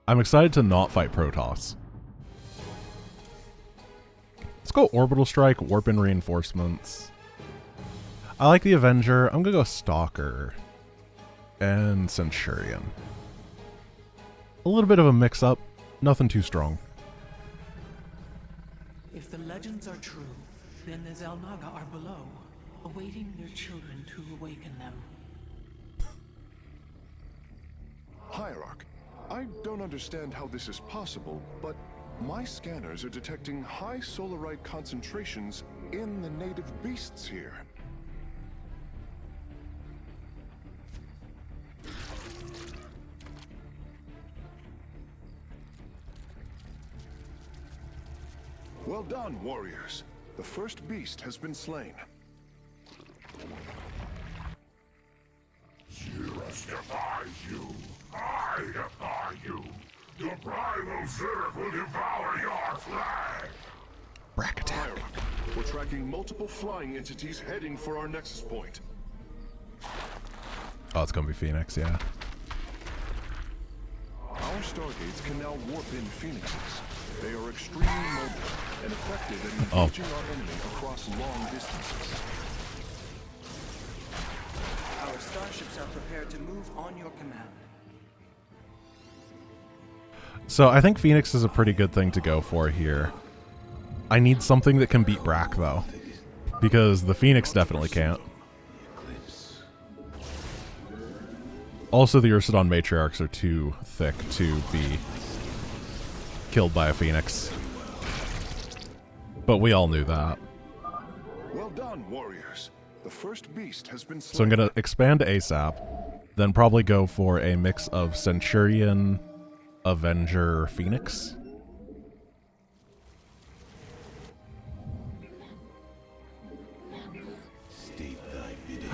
I'm excited to not fight Protoss. Let's go Orbital Strike, Warp in Reinforcements. I like the Avenger. I'm gonna go Stalker and Centurion. A little bit of a mix-up. Nothing too strong. If the legends are true, then the Xel'Naga are below, awaiting their children to awaken them. Hierarch, I don't understand how this is possible, but my scanners are detecting high solarite concentrations in the native beasts here. Well done, warriors. The first beast has been slain. Cirrus defies you. I defy you. The primal Zerg will devour your flag. Brack attack. Hierarch, we're tracking multiple flying entities heading for our nexus point. Oh, it's gonna be Phoenix, yeah. Our stargates can now warp in phoenixes. They are extremely mobile and effective at engaging our enemy across long distances. Our starships are prepared to move on your command. So I think Phoenix is a pretty good thing to go for here. I need something that can beat Brack, though, because the Phoenix definitely can't. Also, the Ursidon Matriarchs are too thick to be killed by a Phoenix. But we all knew that. Well done, warriors. The first beast has been slain. So I'm going to expand ASAP, then probably go for a mix of Centurion, Avenger, Phoenix.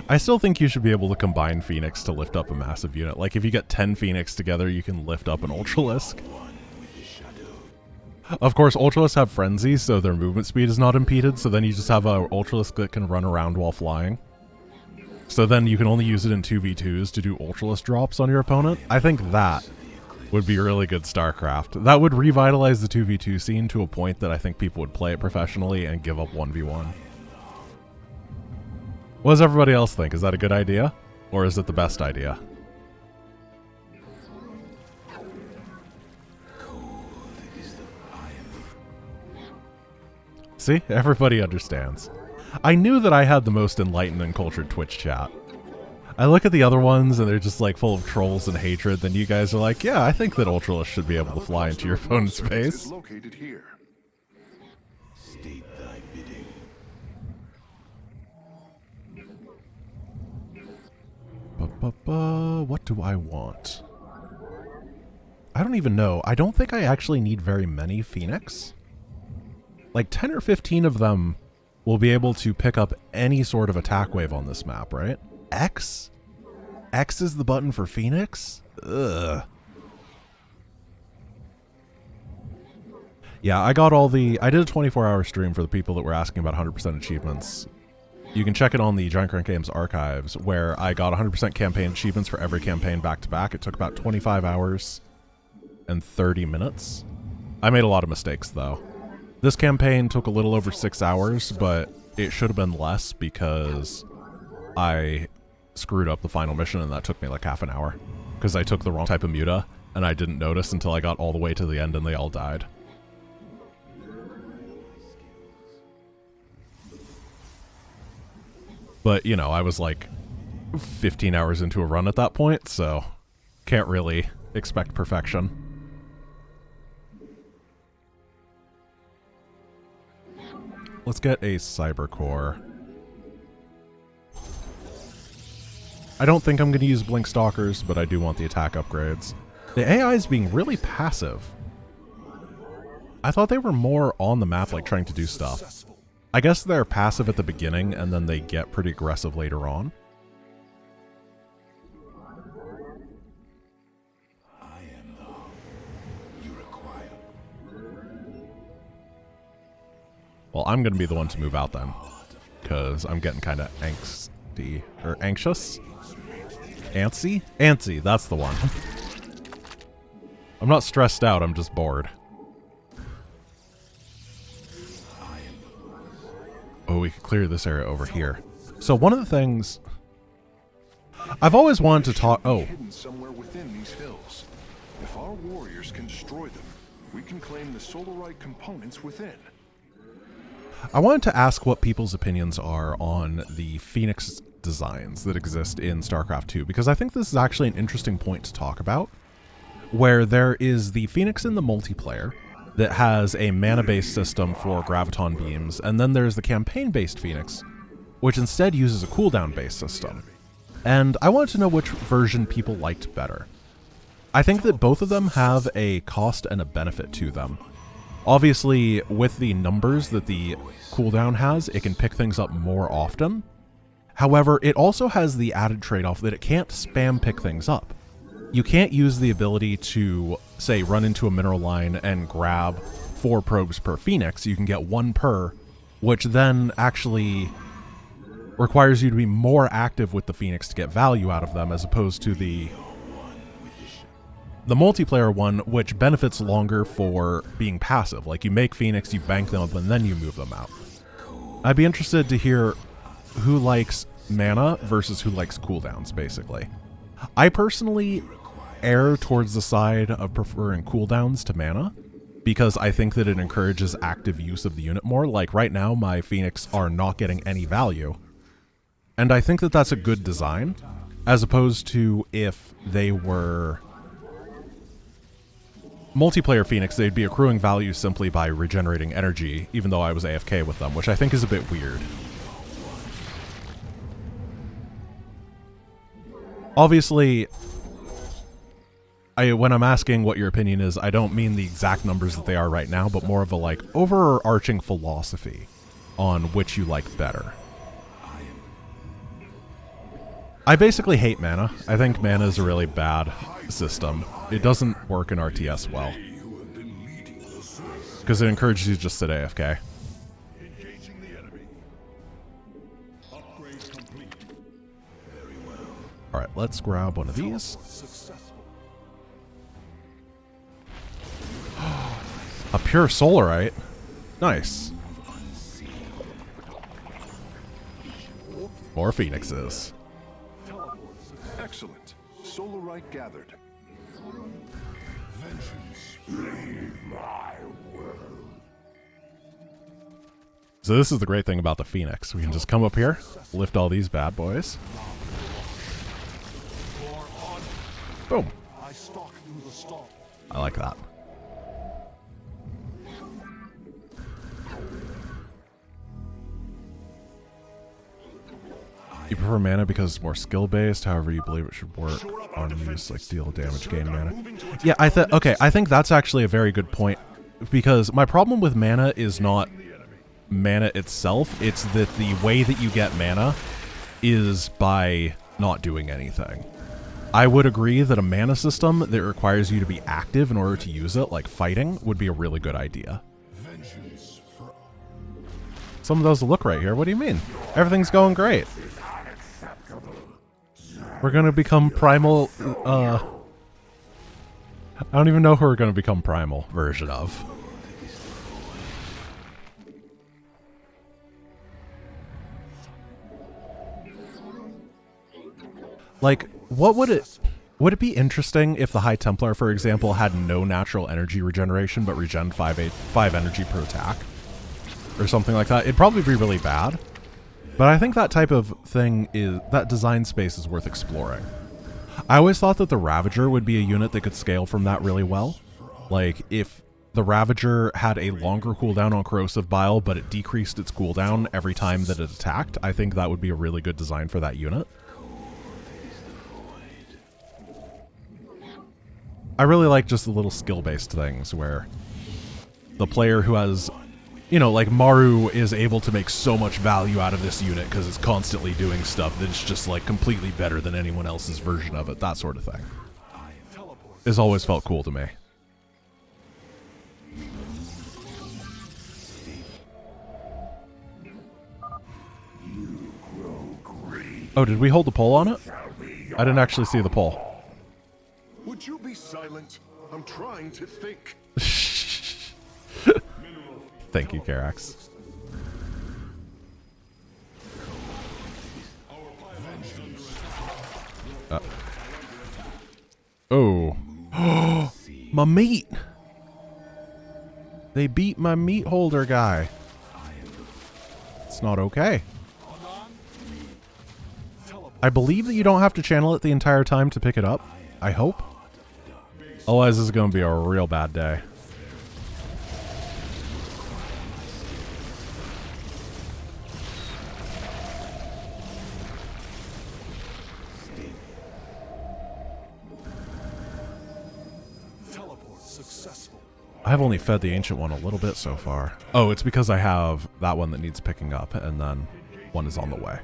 I still think you should be able to combine Phoenix to lift up a massive unit. Like, if you get 10 Phoenix together, you can lift up an Ultralisk. Of course, Ultralisks have Frenzy, so their movement speed is not impeded, so then you just have an Ultralisk that can run around while flying. So then you can only use it in 2v2s to do Ultralisk drops on your opponent. I think that would be really good StarCraft. That would revitalize the 2v2 scene to a point that I think people would play it professionally and give up 1v1. What does everybody else think? Is that a good idea? Or is it the best idea? See? Everybody understands. I knew that I had the most enlightened and cultured Twitch chat. I look at the other ones and they're just like full of trolls and hatred, then you guys are like, yeah, I think that Ultralisk should be able to fly into your opponent's face. Located here. State thy bidding. What do I want? I don't even know. I don't think I actually need very many Phoenix. Like 10 or 15 of them will be able to pick up any sort of attack wave on this map, right? X? X is the button for Phoenix? Ugh. Yeah, I got all the... I did a 24-hour stream for the people that were asking about 100% achievements. You can check it on the GiantGrantGames archives, where I got 100% campaign achievements for every campaign back-to-back. It took about 25 hours and 30 minutes. I made a lot of mistakes, though. This campaign took a little over 6 hours, but it should have been less because I screwed up the final mission, and that took me like half an hour. Because I took the wrong type of muta, and I didn't notice until I got all the way to the end and they all died. But, you know, I was like 15 hours into a run at that point, so can't really expect perfection. Let's get a Cyber Core. I don't think I'm going to use Blink Stalkers, but I do want the attack upgrades. The AI is being really passive. I thought they were more on the map, like trying to do stuff. I guess they're passive at the beginning, and then they get pretty aggressive later on. I am the hope you require. Well, I'm going to be the one to move out then, because I'm getting kind of angsty, or anxious? Antsy? Antsy, that's the one. I'm not stressed out, I'm just bored. Oh, we could clear this area over here. So one of the things I've always wanted to talk... Oh. Hidden somewhere within these hills. If our warriors can destroy them, we can claim the solarite components within. I wanted to ask what people's opinions are on the Phoenix designs that exist in StarCraft 2, because I think this is actually an interesting point to talk about, where there is the Phoenix in the multiplayer that has a mana-based system for graviton beams, and then there's the campaign-based Phoenix, which instead uses a cooldown-based system. And I wanted to know which version people liked better. I think that both of them have a cost and a benefit to them. Obviously, with the numbers that the cooldown has, it can pick things up more often. However, it also has the added trade-off that it can't spam pick things up. You can't use the ability to, say, run into a mineral line and grab 4 probes per Phoenix. You can get 1 per, which then actually requires you to be more active with the Phoenix to get value out of them, as opposed to the multiplayer one, which benefits longer for being passive. Like, you make Phoenix, you bank them up, and then you move them out. I'd be interested to hear who likes mana versus who likes cooldowns, basically. I personally err towards the side of preferring cooldowns to mana, because I think that it encourages active use of the unit more. Like, right now, my Phoenix are not getting any value. And I think that that's a good design, as opposed to if they were multiplayer Phoenix, they'd be accruing value simply by regenerating energy, even though I was AFK with them, which I think is a bit weird. Obviously, when I'm asking what your opinion is, I don't mean the exact numbers that they are right now, but more of a, like, overarching philosophy on which you like better. I basically hate mana. I think mana is a really bad system. It doesn't work in RTS well, because it encourages you to just sit AFK. Alright, let's grab one of these. A pure solarite. Nice. More phoenixes. Excellent. Solarite gathered. So this is the great thing about the Phoenix. We can just come up here, lift all these bad boys. Boom. I like that. You prefer mana because it's more skill-based, however you believe it should work on use, like deal damage, gain mana. Yeah, I think that's actually a very good point, because my problem with mana is not mana itself, it's that the way that you get mana is by not doing anything. I would agree that a mana system that requires you to be active in order to use it, like fighting, would be a really good idea. Some of those look right here. What do you mean? Everything's going great. We're gonna become primal, I don't even know who we're gonna become primal version of. Like, what would it be interesting if the High Templar, for example, had no natural energy regeneration but regen 5 energy per attack? Or something like that. It'd probably be really bad. But I think that type of thing that design space is worth exploring. I always thought that the Ravager would be a unit that could scale from that really well. Like, if the Ravager had a longer cooldown on Corrosive Bile, but it decreased its cooldown every time that it attacked, I think that would be a really good design for that unit. I really like just the little skill-based things where the player who has, you know, like Maru is able to make so much value out of this unit because it's constantly doing stuff that's just like completely better than anyone else's version of it. That sort of thing has always felt cool to me. Oh, did we hold the poll on it? I didn't actually see the poll. Would you be silent? silent. I'm trying to think. Thank you, Karax. Oh. My meat! They beat my meat holder guy. It's not okay. I believe that you don't have to channel it the entire time to pick it up. I hope. Otherwise, this is going to be a real bad day. I've only fed the ancient one a little bit so far. Oh, it's because I have that one that needs picking up, and then one is on the way.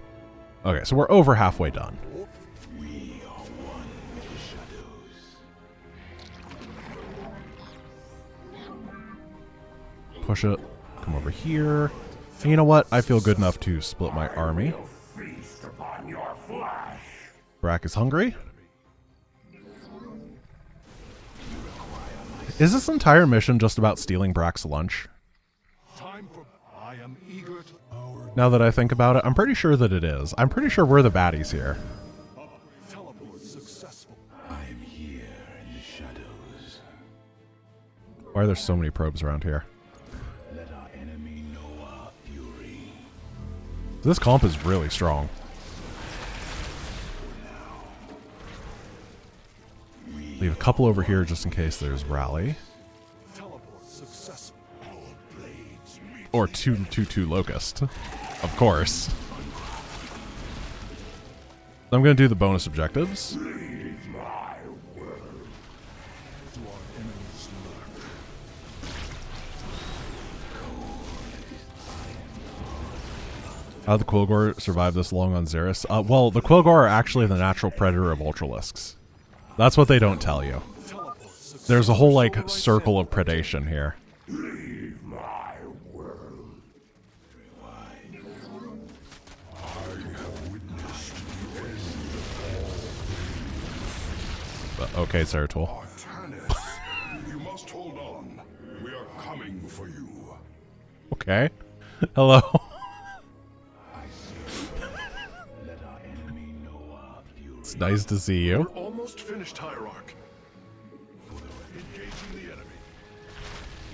Okay, so we're over halfway done. We are one with the shadows. Push it. Come over here. And you know what? I feel good enough to split my army. Feast upon your flesh. Brack is hungry. Is this entire mission just about stealing Brack's lunch? I am eager to Now that I think about it, I'm pretty sure that it is. I'm pretty sure we're the baddies here. teleport successful. I am here in the shadows. Why are there so many probes around here? Let our enemy know our fury. This comp is really strong. Leave a couple over here just in case there's rally. Teleport successful. Our blades meet. Or 2/2/2 Locust. Of course. I'm going to do the bonus objectives. Leave my world. To our enemies lurk. How did the Quilgor survive this long on Xeris? Well, the Quilgor are actually the natural predator of Ultralisks. That's what they don't tell you. There's a whole, like, circle of predation here. Leave my world. I have witnessed the end of all. Okay, Zeratul. Artanis, you must hold on. We are coming for you. Okay. Hello. Let our enemy know our fury. It's nice to see you. We're almost finished, Hierarch. Engaging the enemy.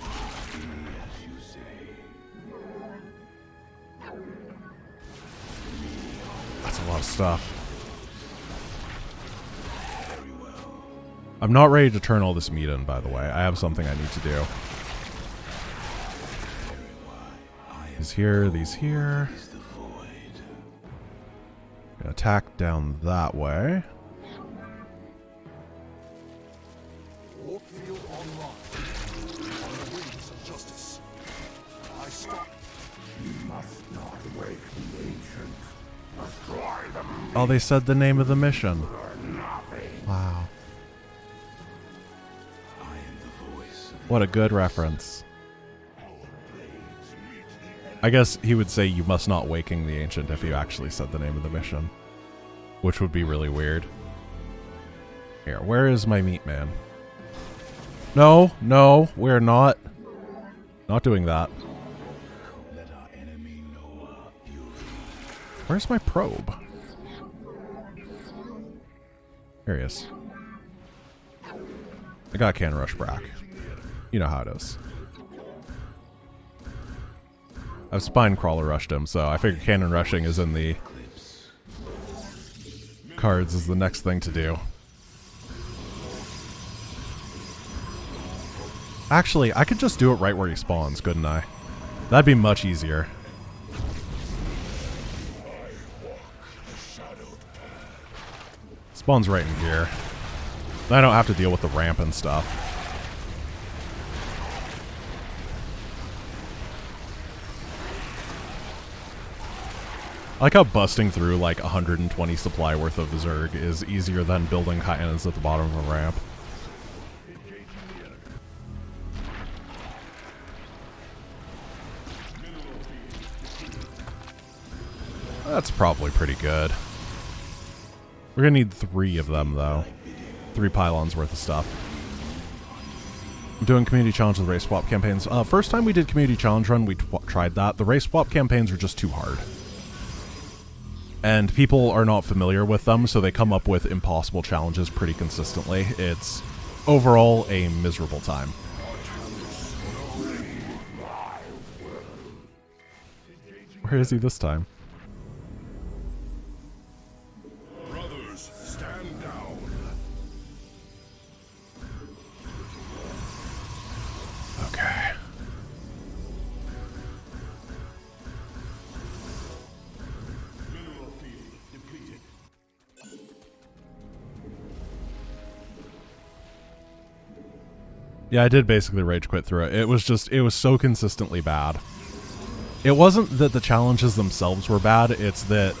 As you say. That's a lot of stuff. I'm not ready to turn all this meat in, by the way. I have something I need to do. These here, these here. Gonna attack down that way. Warpfield online. On the wings of justice. I stop. You must not wake the ancient. Destroy them. Oh, they said the name of the mission. Nothing. Wow. I am the voice of What a good reference. our blades meet the end. I guess he would say you must not waking the ancient if you actually said the name of the mission. Which would be really weird. Here, where is my meat man? No, no, we're not doing that. Let our enemy know our fury. Where's my probe? Here he is. I got Cannon Rush Brack. You know how it is. I've Spine Crawler rushed him, so I figured Cannon Rushing is in the cards is the next thing to do. Actually, I could just do it right where he spawns, couldn't I? That'd be much easier. Spawns right in here. Then I don't have to deal with the ramp and stuff. I like how busting through like 120 supply worth of Zerg is easier than building cannons at the bottom of a ramp. That's probably pretty good. We're gonna need 3 of them though. 3 pylons worth of stuff. I'm doing community challenge with race swap campaigns. First time we did community challenge run, we tried that. The race swap campaigns are just too hard. And people are not familiar with them, so they come up with impossible challenges pretty consistently. It's overall a miserable time. Where is he this time? Brothers, stand down. Okay. Mineral field depleted. Yeah, I did basically rage quit through it. It was so consistently bad. It wasn't that the challenges themselves were bad, it's that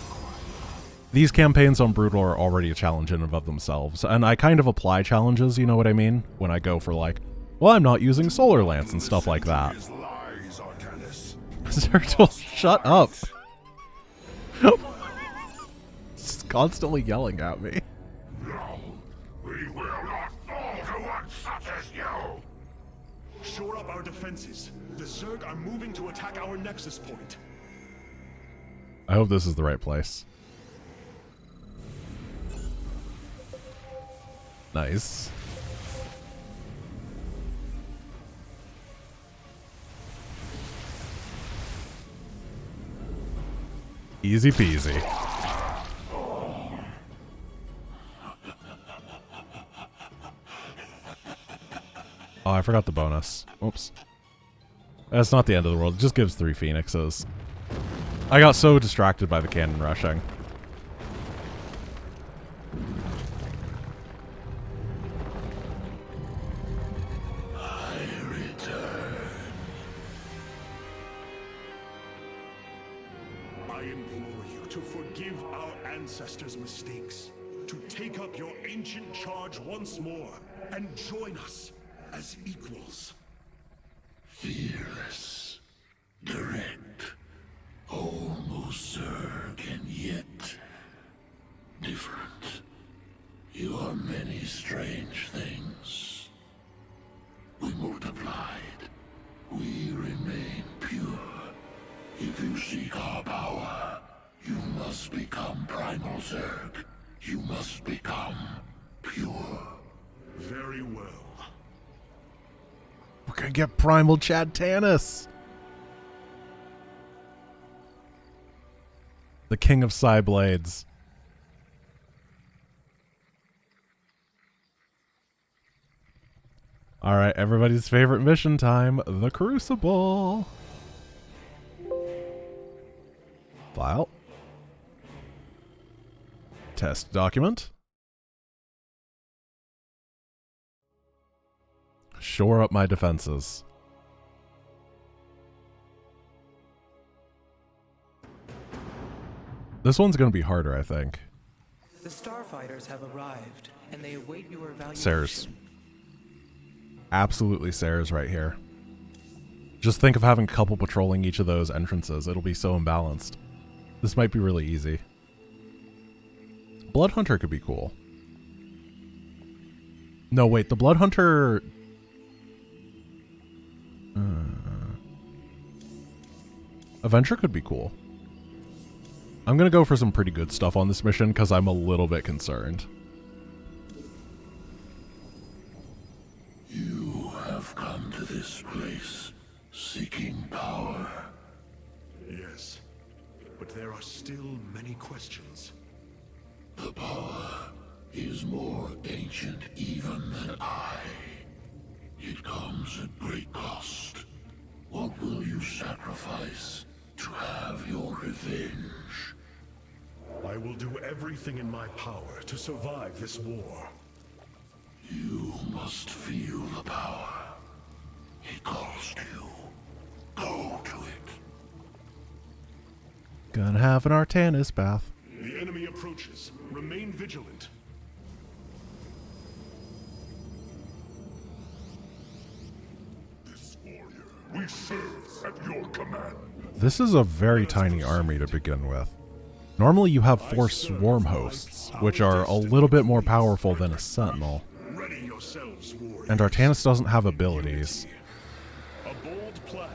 these campaigns on Brutal are already a challenge in and of themselves. And I kind of apply challenges, you know what I mean? When I go for like, well, I'm not using Solar Lance and stuff like that. Zertal, shut up. It's constantly yelling at me. No, we will not fall to one such as you. Shore up our defenses. The Zerg are moving to attack our nexus point. I hope this is the right place. Nice. Easy peasy. Oh, I forgot the bonus. Oops. That's not the end of the world. It just gives 3 phoenixes. I got so distracted by the cannon rushing. I implore you to forgive our ancestors' mistakes, to take up your ancient charge once more, and join us as equals. Fearless, direct, almost Zerg, and yet different. You are many strange things. We multiplied. We remain pure. If you seek our power, you must become Primal Zerg. You must become pure. Very well. We're gonna get Primal Chad Tanis! The King of Psyblades. Alright, everybody's favorite mission time, the Crucible. File. Test document. Shore up my defenses. This one's going to be harder, I think. The starfighters have arrived, and they await your evaluation. Sares. Absolutely Sares right here. Just think of having a couple patrolling each of those entrances. It'll be so imbalanced. This might be really easy. Blood Hunter could be cool. No, wait, the Blood Hunter... Avenger could be cool. I'm gonna go for some pretty good stuff on this mission because I'm a little bit concerned. You have come to this place seeking power. Yes, but there are still many questions. The power is more ancient even than I. It comes at great cost. What will you sacrifice to have your revenge? I will do everything in my power to survive this war. You must feel the power. It calls to you. Go to it. Gonna have an Artanis bath. The enemy approaches. Remain vigilant. This warrior, we serve at your command. This is a very tiny army to begin with. Normally you have 4 swarm hosts, which are a little bit more powerful than a sentinel. Ready yourselves, warriors. And Artanis doesn't have abilities. A bold plan.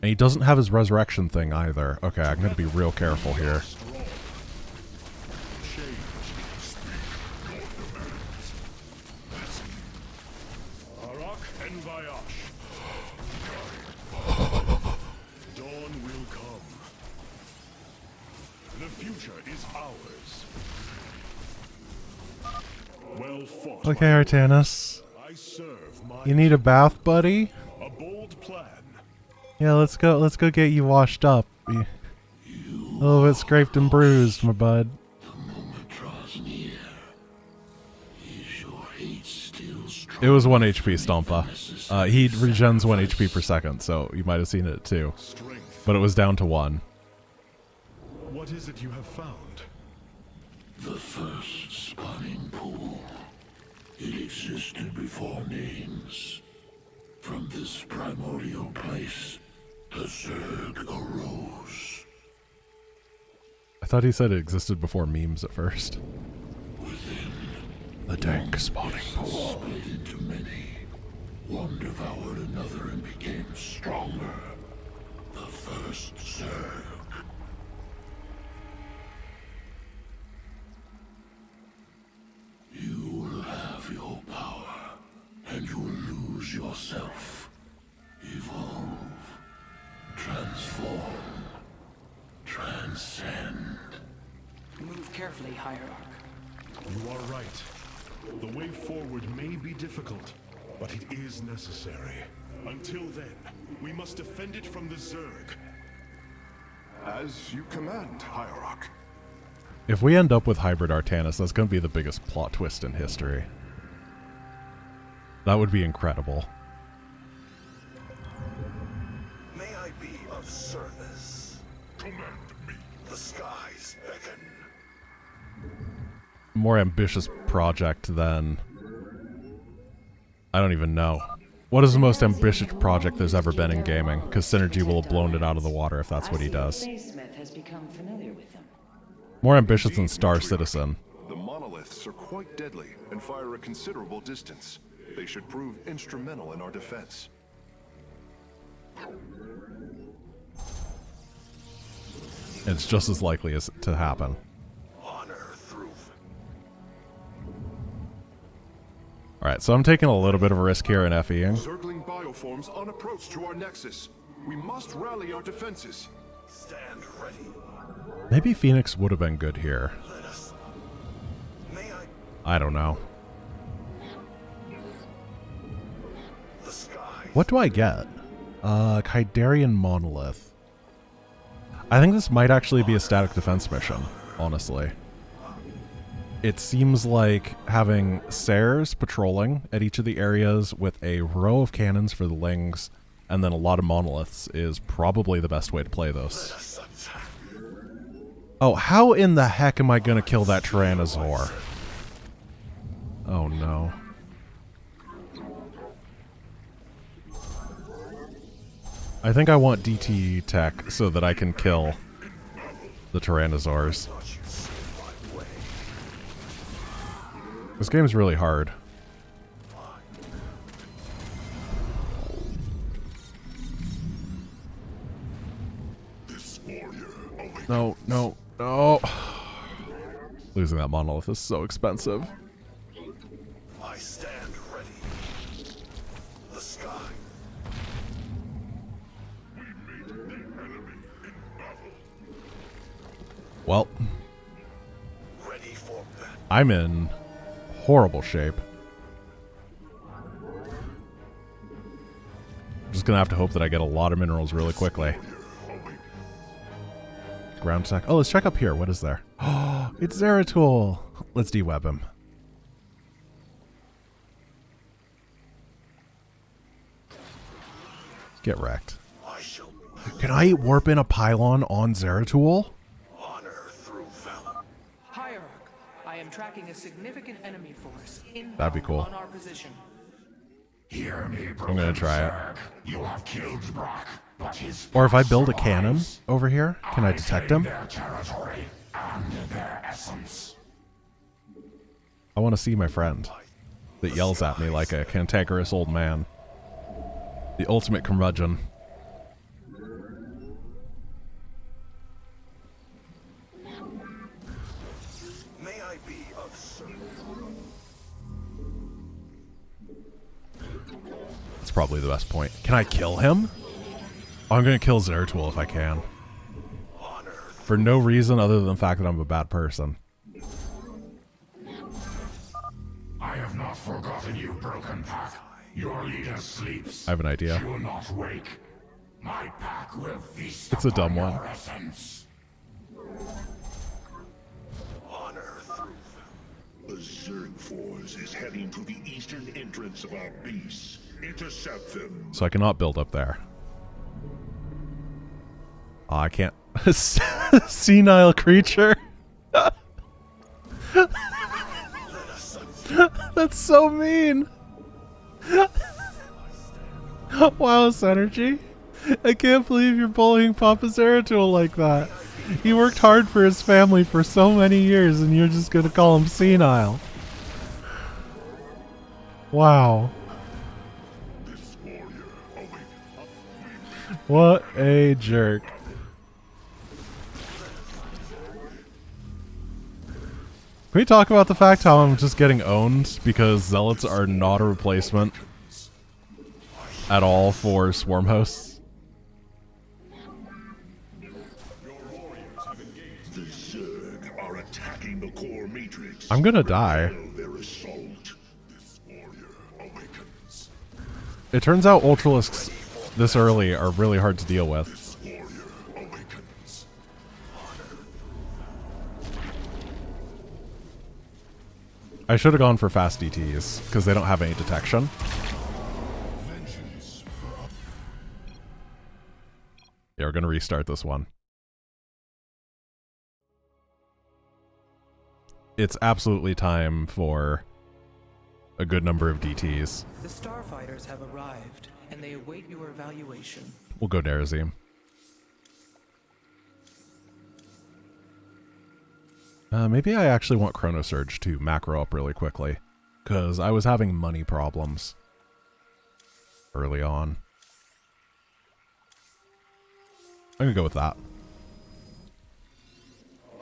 And he doesn't have his resurrection thing either. Okay, I'm going to be real careful here. Arak and Vayash. Dawn will come. The future is ours. Well fought. Okay, Artanis. I serve my You need a bath, buddy? a bold plan. Yeah, let's go get you washed up. A little bit scraped and bruised, my bud. The moment draws near. Is your hate still strong? It was 1 HP, Stompa. He regens 1 HP per second, so you might have seen it too. Strength. But it was down to 1. What is it you have found? The first spawning pool. It existed before names. From this primordial place, the Zerg arose. I thought he said it existed before memes at first. Within, The dank spawning pool. split into many. One devoured another and became stronger. The first Zerg. You will have your power, and you will lose yourself. Evolve. Transform. Transcend. Move carefully, Hierarch. You are right. The way forward may be difficult, but it is necessary. Until then, we must defend it from the Zerg. As you command, Hierarch. If we end up with hybrid Artanis, that's going to be the biggest plot twist in history. That would be incredible. May I be of service? Command me. The skies beckon. More ambitious project than... I don't even know. What is the most ambitious project there's ever been in gaming? Because Synergy will have blown it out of the water if that's what he does. Smith has become familiar with them. More ambitious than Star Citizen. The monoliths are quite deadly and fire a considerable distance. They should prove instrumental in our defense. It's just as likely as to happen. Honor through. Alright, so I'm taking a little bit of a risk here in FEing. Zergling bioforms on approach to our nexus. We must rally our defenses. Stand ready. Maybe Phoenix would have been good here. Let us. May I? I don't know. The sky. What do I get? Kydarian Monolith. I think this might actually be a static defense mission, honestly. It seems like having Sares patrolling at each of the areas with a row of cannons for the Lings and then a lot of monoliths is probably the best way to play this. Oh, how in the heck am I going to kill that Tyrannosaur? Oh no. I think I want DT tech so that I can kill the Tyrannosaurs. This game is really hard. No, no, no. Losing that monolith is so expensive. I stand ready. The sky. We meet the enemy in battle. Well, Ready for battle. I'm in horrible shape. I'm just gonna have to hope that I get a lot of minerals really quickly. Ground attack. Oh, let's check up here. What is there? Oh, it's Zeratul. Let's deweb him. Get wrecked. I shall Can I warp in a pylon on Zeratul? honor through valor. Hierarch, I am tracking a significant enemy force inbound That'd be cool. on our position. Hear me, I'm gonna try it. You have killed Brock, but his Or if I build a cannon over here, can I detect him? their territory and their essence. I want to see my friend. that yells at me like a cantankerous old man. The ultimate curmudgeon. May I be of service? That's probably the best point. Can I kill him? Oh, I'm gonna kill Zeratul if I can. For no reason other than the fact that I'm a bad person. I have not forgotten you, Broken Pack. Your leader sleeps. I have an idea. She will not wake. My pack will feast. It's a dumb one. Your essence. Honor through. The Zerg force is heading to the eastern entrance of our base. Intercept them. So I cannot build up there. Oh, I can't. Senile creature. That's so mean. Wow, Synergy. I can't believe you're bullying Papa Zeratul like that. He worked hard for his family for so many years and you're just gonna call him senile. Wow. What a jerk. Can we talk about the fact how I'm just getting owned because zealots are not a replacement at all for swarm hosts? The Zerg are attacking the core matrix. I'm gonna die. Their assault. This warrior awakens. It turns out Ultralisks this early are really hard to deal with. This warrior awakens. I should have gone for fast DTs because they don't have any detection. Yeah, we're gonna restart this one. It's absolutely time for a good number of DTs. The starfighters have arrived, and they await your evaluation. We'll go Nerazim. Maybe I actually want Chronosurge to macro up really quickly, because I was having money problems early on. I'm gonna go with that.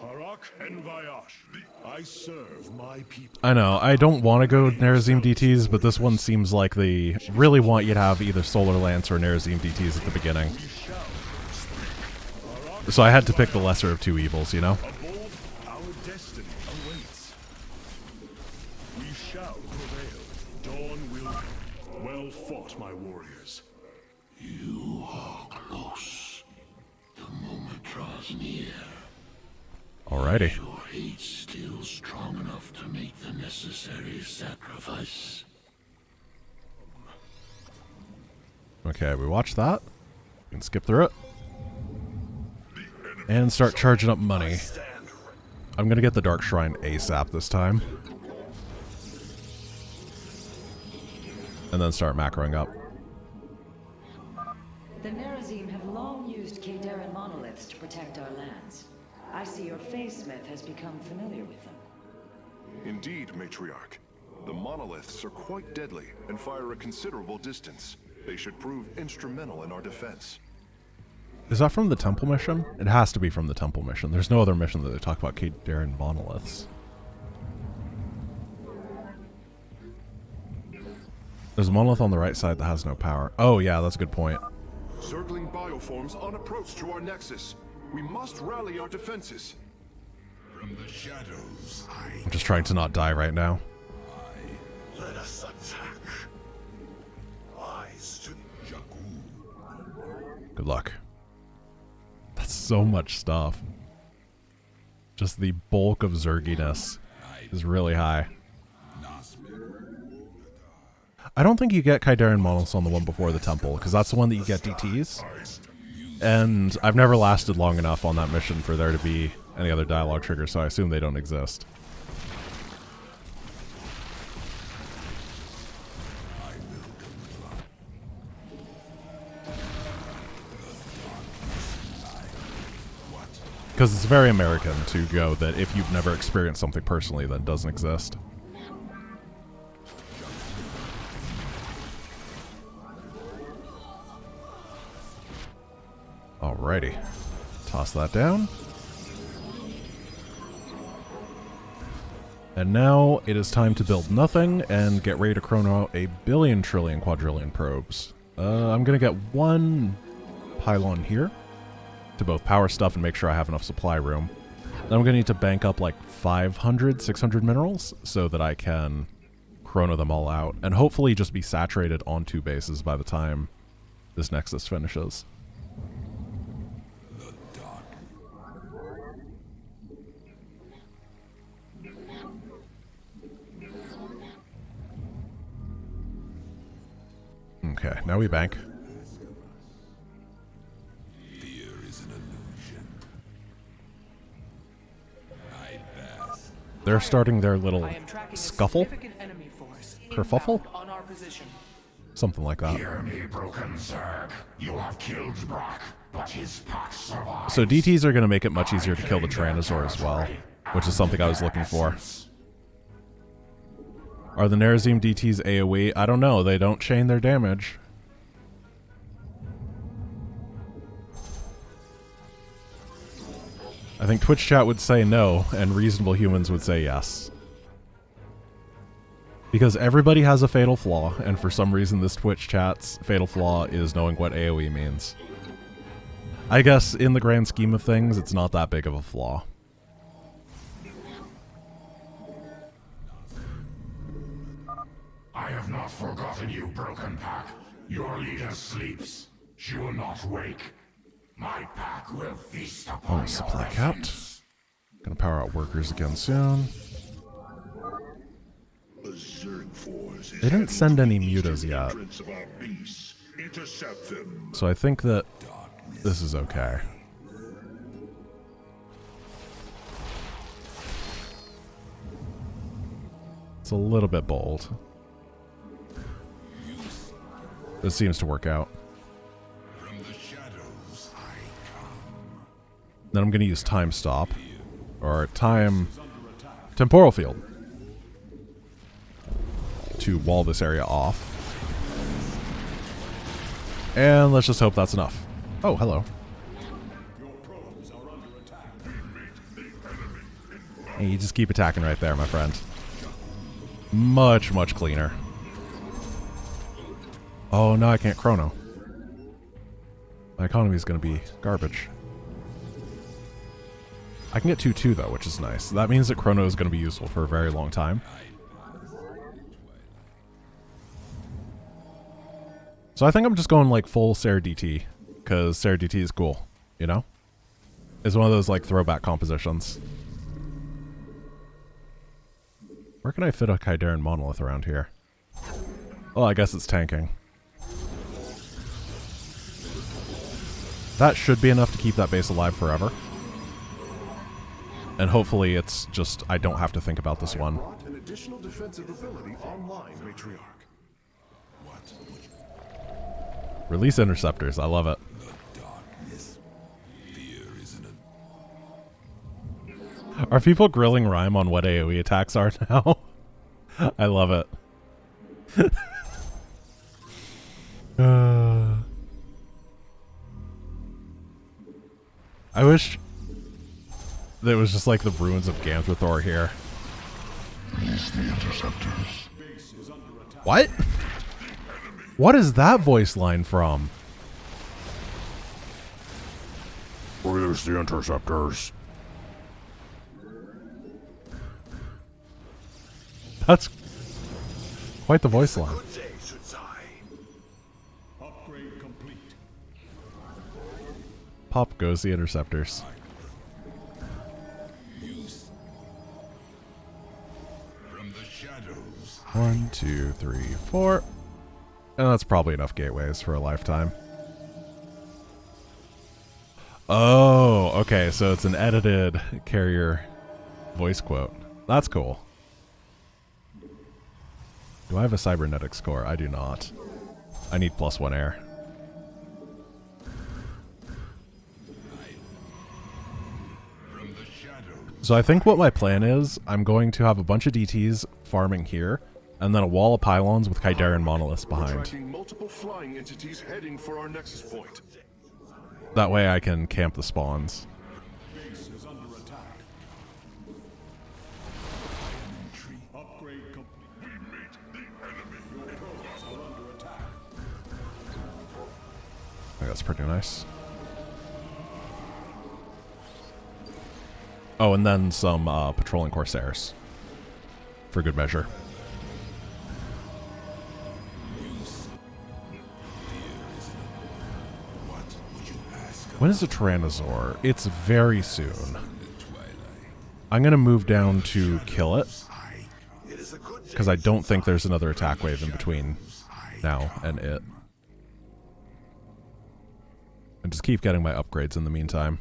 Harak and Vayash, I serve my people. I know, I don't want to go Nerazim DTs, but this one seems like they really want you to have either Solar Lance or Nerazim DTs at the beginning. So I had to pick the lesser of two evils, you know? Aboard, our destiny awaits. We shall prevail. Dawn will. Well fought, my warriors. You are close. The moment draws near. Alrighty. Your hate still strong enough to make the necessary sacrifice. Okay, we watched that. We can skip through it. And start charging up money. I'm gonna get the Dark Shrine ASAP this time. And then start macroing up. The Nerazim have long used Kadaran monoliths to protect our lands. I see your Phasesmith has become familiar with them. Indeed, Matriarch. The monoliths are quite deadly and fire a considerable distance. They should prove instrumental in our defense. Is that from the Temple mission? It has to be from the Temple mission. There's no other mission that they talk about Kadaran monoliths. There's a monolith on the right side that has no power. Oh yeah, that's a good point. Circling bioforms on approach to our nexus. We must rally our defenses. From the shadows, I'm just trying to not die right now. let us attack. Eyes to Jakku. Good luck. That's so much stuff. Just the bulk of Zerginess is really high. I don't think you get Kadaran monoliths on the one before the temple, because that's the one that you get DTs. And I've never lasted long enough on that mission for there to be any other dialogue triggers, so I assume they don't exist. Because it's very American to go that if you've never experienced something personally, that doesn't exist. Alrighty. Toss that down. And now it is time to build nothing and get ready to chrono out a billion, trillion, quadrillion probes. I'm going to get one pylon here to both power stuff and make sure I have enough supply room. Then I'm going to need to bank up like 500, 600 minerals so that I can chrono them all out and hopefully just be saturated on 2 bases by the time this Nexus finishes. Okay, now we bank. Fear is an illusion. They're starting their little I am tracking a scuffle, significant enemy force kerfuffle, inbound on our position. something like that. Hear me, broken Zerg. You have killed Brock, but his pack survives. So DTs are going to make it much easier to kill the Tyrannosaur as well, which is something I was looking for. Are the Nerazim DTs AoE? I don't know. They don't chain their damage. I think Twitch chat would say no, and reasonable humans would say yes. Because everybody has a fatal flaw, and for some reason this Twitch chat's fatal flaw is knowing what AoE means. I guess in the grand scheme of things, it's not that big of a flaw. I have not forgotten you, broken pack. Your leader sleeps. She will not wake. My pack will feast upon your Supply capped. essence. Gonna power out workers again soon. The Zerg force is They didn't send any mutas the yet, entrance of our beasts. Intercept them. so I think that this is okay. It's a little bit bold. This seems to work out. From the shadows I come. Then I'm going to use time stop, or temporal field, to wall this area off. And let's just hope that's enough. Oh, hello. Hey, you just keep attacking right there, my friend. Much, much cleaner. Oh, no, I can't chrono. My economy is going to be garbage. I can get 2-2 though, which is nice. That means that chrono is going to be useful for a very long time. So I think I'm just going like full Sarah DT, because Sarah DT is cool, you know? It's one of those like throwback compositions. Where can I fit a Kaidaran monolith around here? Oh, I guess it's tanking. That should be enough to keep that base alive forever. And hopefully it's just, I don't have to think about this one. Brought an additional defensive ability online, Matriarch. Release interceptors, I love it. Are people grilling Rhyme on what AoE attacks are now? I love it. I wish there was just like the ruins of Ganthrathor here. Release the interceptors. What? What is that voice line from? Release the interceptors. That's quite the voice line. Upgrade complete. Pop goes the interceptors. From the shadows. 1, 2, 3, 4. And that's probably enough gateways for a lifetime. Oh, okay, so it's an edited carrier voice quote. That's cool. Do I have a cybernetic score? I do not. I need +1 air. So I think what my plan is, I'm going to have a bunch of DTs farming here, and then a wall of pylons with Kaidaran monoliths We're behind. tracking multiple flying entities heading for our nexus point. That way I can camp the spawns. Base is under attack. Upgrade complete. We meet the enemy. Your Protoss are under attack. I think that's pretty nice. Oh, and then some patrolling Corsairs. For good measure. When is a Tyrannosaur? It's very soon. I'm going to move down to kill it. Because I don't think there's another attack wave in between now and it. And just keep getting my upgrades in the meantime.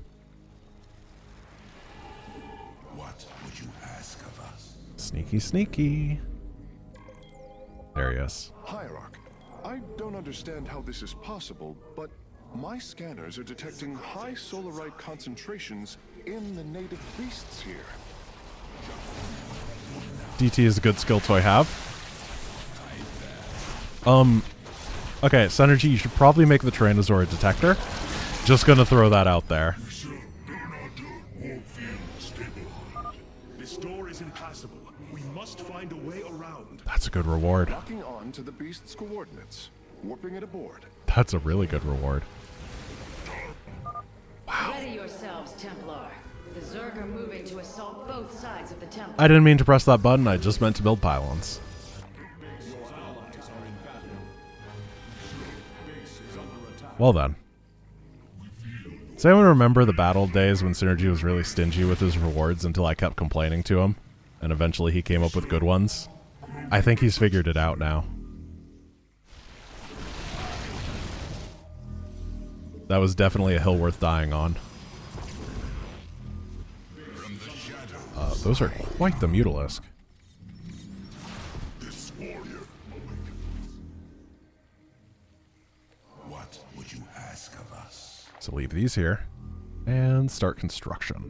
What would you ask of us? Sneaky, sneaky. There he is. Hierarch, I don't understand how this is possible, but my scanners are detecting high solarite concentrations in the native beasts here. DT is a good skill to have. Okay, Synergy, you should probably make the Tyrannosaur a detector. Just gonna throw that out there. This door is impassable. We must find a way around. That's a good reward. Locking on to the beast's coordinates, warping it aboard. That's a really good reward. Ready yourselves, Templar. The Zerg are moving to assault both sides of the temple. I didn't mean to press that button, I just meant to build pylons. Well then. Does anyone remember the battle days when Synergy was really stingy with his rewards until I kept complaining to him? And eventually he came up with good ones? I think he's figured it out now. That was definitely a hill worth dying on. Those are quite the Mutalisk. What would you ask of us? So leave these here and start construction.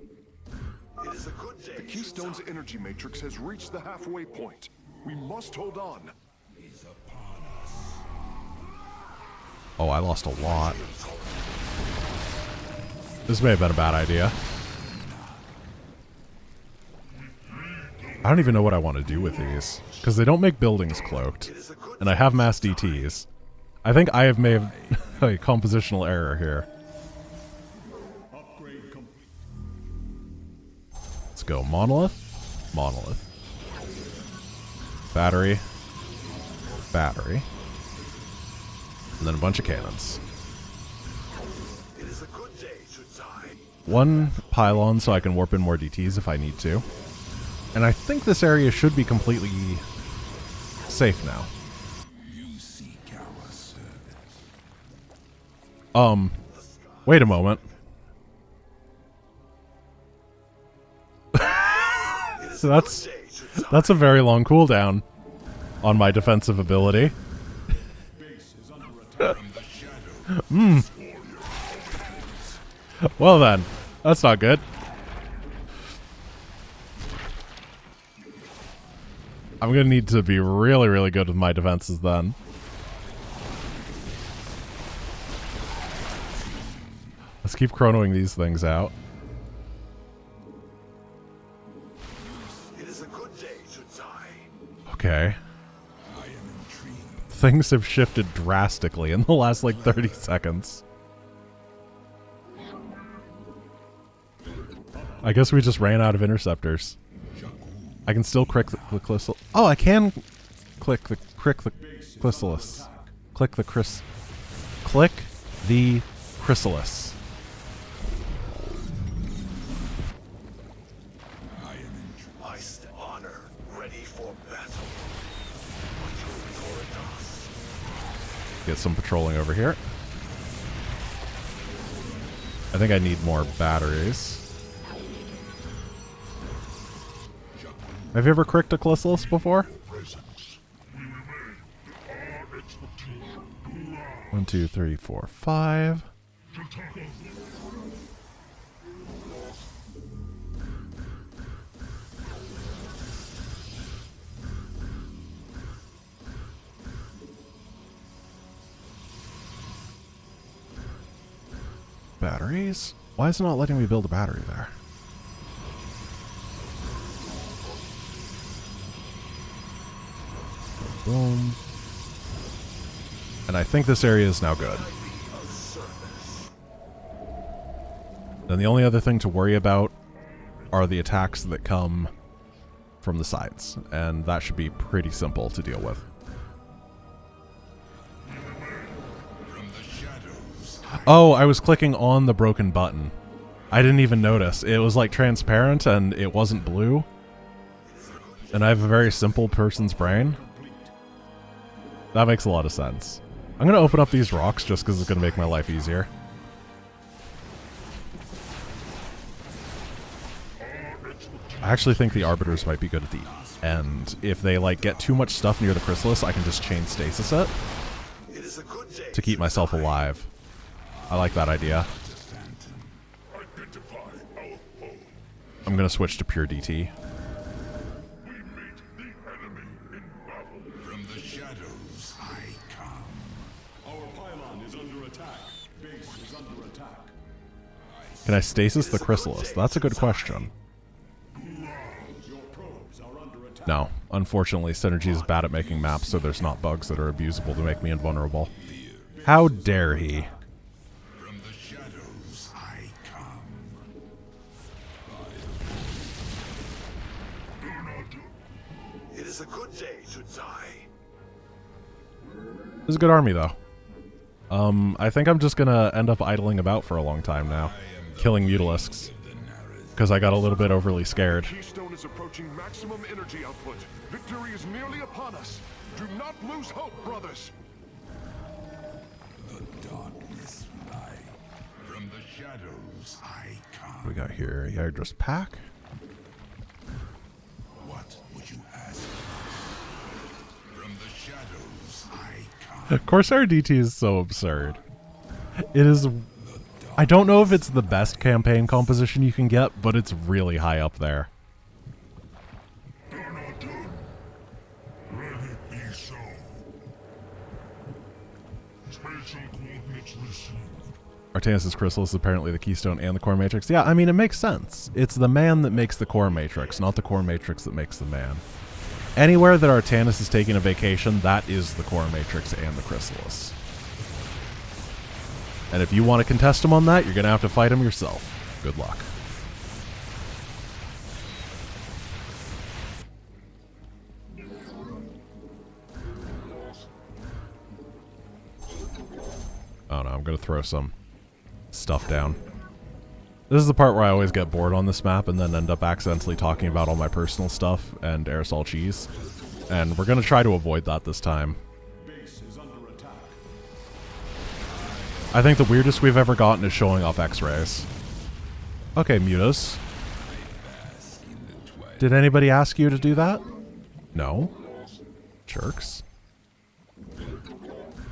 The Keystone's energy matrix has reached the halfway point. We must hold on. Oh, I lost a lot. This may have been a bad idea. I don't even know what I want to do with these, because they don't make buildings cloaked, and I have mass DTs. I think I have made a compositional error here. Let's go monolith, monolith, battery, battery, and then a bunch of cannons. One pylon so I can warp in more DTs if I need to. And I think this area should be completely safe now. Wait a moment. So that's a very long cooldown on my defensive ability. Well then, that's not good. I'm gonna need to be really, really good with my defenses then. Let's keep chronoing these things out. Okay. Things have shifted drastically in the last like 30 seconds. I guess we just ran out of interceptors. I can still click the chrysalis. Oh, I can click the chrysalis. Click the chrysalis. Honor, ready for battle. Get some patrolling over here. I think I need more batteries. Have you ever cricked a chrysalis before? 1, 2, 3, 4, 5. Batteries? Why is it not letting me build a battery there? Boom. And I think this area is now good. Then the only other thing to worry about are the attacks that come from the sides, and that should be pretty simple to deal with. Oh, I was clicking on the broken button. I didn't even notice. It was like transparent and it wasn't blue. And I have a very simple person's brain. That makes a lot of sense. I'm going to open up these rocks just because it's going to make my life easier. I actually think the Arbiters might be good at the end. If they like get too much stuff near the Chrysalis, I can just chain stasis it to keep myself alive. I like that idea. I'm going to switch to pure DT. From the shadows I come. Our pylon is under attack. Base is under attack. Can I stasis the Chrysalis? That's a good question. No. Unfortunately, Synergy is bad at making maps, so there's not bugs that are abusable to make me invulnerable. How dare he? From the shadows I come. It is a good day to die. This is a good army, though. I think I'm just gonna end up idling about for a long time now, killing Mutalisks, because I got a little bit overly scared. Keystone is approaching maximum energy output. Victory is nearly upon us. Do not lose hope, brothers. The darkness light. From the shadows I come. What we got here? Yagdra's pack. What would you ask? From the shadows I come. Corsair DT is so absurd. It is. I don't know if it's the best campaign composition you can get, but it's really high up there. Let it be so. Spatial coordinates received. Artanis' Crystal is apparently the keystone and the core matrix. Yeah, I mean, it makes sense. It's the man that makes the core matrix, not the core matrix that makes the man. Anywhere that Artanis is taking a vacation, that is the core matrix and the Chrysalis. And if you want to contest him on that, you're going to have to fight him yourself. Good luck. Oh no, I'm going to throw some stuff down. This is the part where I always get bored on this map and then end up accidentally talking about all my personal stuff and aerosol cheese. And we're going to try to avoid that this time. I think the weirdest we've ever gotten is showing off X-rays. Okay, Mutas. Did anybody ask you to do that? No. Jerks.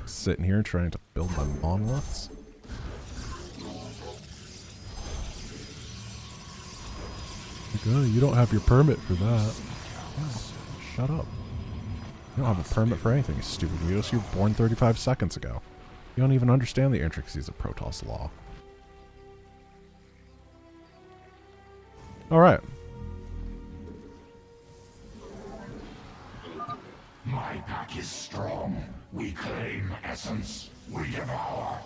Sitting here trying to build my monoliths. You don't have your permit for that. Oh, shut up. You don't have a permit for anything, you stupid Mutas. You were born 35 seconds ago. You don't even understand the intricacies of Protoss law. Alright. My pack is strong. We claim essence. We devour.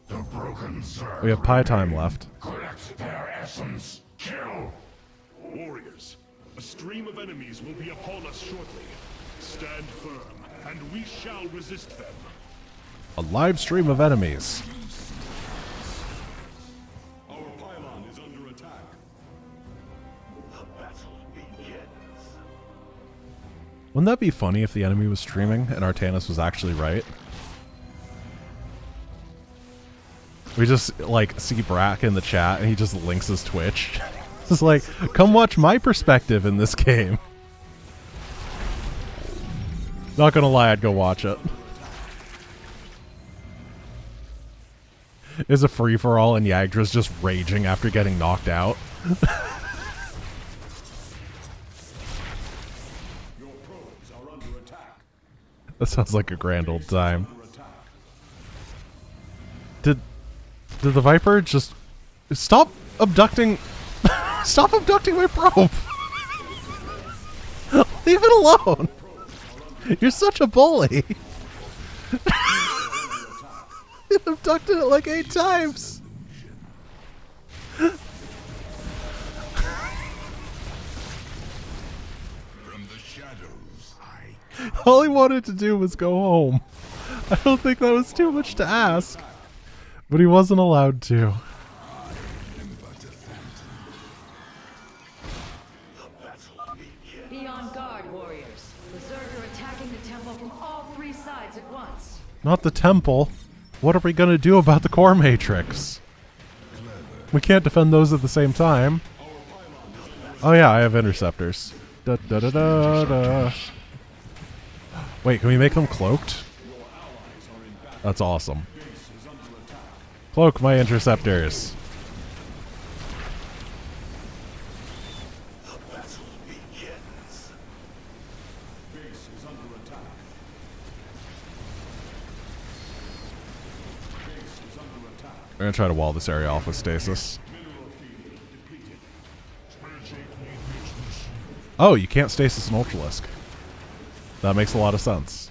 The broken serve. We have pie time left. Collect their essence. Kill. Warriors, a stream of enemies will be upon us shortly. Stand firm, and we shall resist them. A live stream of enemies. Our pylon is under attack. The battle begins. Wouldn't that be funny if the enemy was streaming and Artanis was actually right? We just, like, see Brack in the chat and he just links his Twitch. It's like, come watch my perspective in this game. Not gonna lie, I'd go watch it. Is a free-for-all and Yagdra's just raging after getting knocked out. That sounds like a grand old time. Did the Viper just stop abducting? Stop abducting my probe! Leave it alone! You're such a bully! It abducted it like 8 times! From the shadows, All he wanted to do was go home. I don't think that was too much to ask. But he wasn't allowed to. Be on guard, warriors. Berserker attacking the temple from all 3 sides at once. Not the temple. What are we gonna do about the core matrix? We can't defend those at the same time. Oh yeah, I have interceptors. Da, da, da, da, da. Wait, can we make them cloaked? That's awesome. Cloak my interceptors. We're gonna try to wall this area off with stasis. Oh, you can't stasis an Ultralisk. That makes a lot of sense.